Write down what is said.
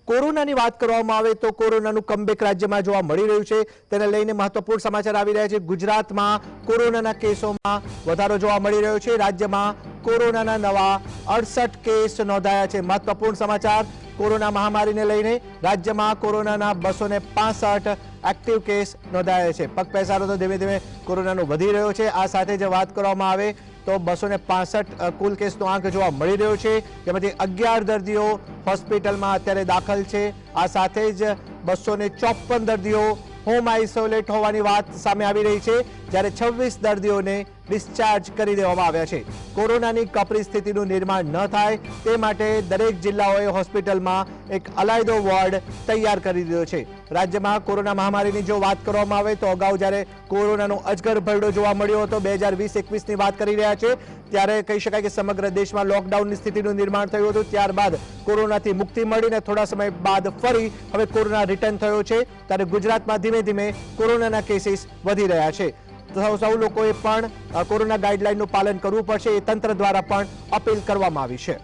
કોરોનાની વાત કરવામાં આવે તો કોરોનાનું કમબેક રાજ્યમાં જોવા મળી રહ્યું છે। તેને લઈને મહત્વપૂર્ણ સમાચાર આવી રહ્યા છે। ગુજરાતમાં કોરોનાના કેસોમાં વધારો જોવા મળી રહ્યો છે। રાજ્યમાં કોરોનાના નવા 68 કેસ નોંધાયા છે। મહત્વપૂર્ણ સમાચાર કોરોના મહામારીને લઈને રાજ્યમાં કોરોનાના 265 એક્ટિવ કેસ નોંધાયા છે। પગ પેસારો તો ધીમે ધીમે કોરોનાનો વધી રહ્યો છે। આ સાથે જ વાત કરવામાં આવે તો 265 કુલ કેસનો આંક જોવા મળી રહ્યો છે, જેમાંથી 11 દર્દીઓ હોસ્પિટલમાં અત્યારે દાખલ છે। આ સાથે જ 254 દર્દીઓ હોમ આઇસોલેટ હોવાની વાત સામે આવી રહી છે, જ્યારે 26 દર્દીઓને ડિસ્ચાર્જ કરી દેવામાં આવ્યા છે। કોરોનાની કપરી સ્થિતિનું નિર્માણ ન થાય તે માટે દરેક જિલ્લાઓએ હોસ્પિટલમાં એક અલાયદો વોર્ડ તૈયાર કરી દીધો છે। રાજ્યમાં કોરોના મહામારીની જો વાત કરવામાં આવે તો અગાઉ જ્યારે કોરોનાનો અજગર ભરડો જોવા મળ્યો હતો 2020-21ની વાત કરી રહ્યા છે, ત્યારે કહી શકાય કે સમગ્ર દેશમાં લોકડાઉનની સ્થિતિનું નિર્માણ થયું હતું। ત્યારબાદ કોરોનાથી મુક્તિ મળીને થોડા સમય બાદ ફરી હવે કોરોના રિટર્ન થયો છે, ત્યારે ગુજરાતમાં ધીમે ધીમે કોરોનાના કેસીસ વધી રહ્યા છે। સૌ લોકોએ પણ કોરોના ગાઈડલાઈનનું પાલન કરવું પડશે, એ તંત્ર દ્વારા પણ અપીલ કરવામાં આવી છે।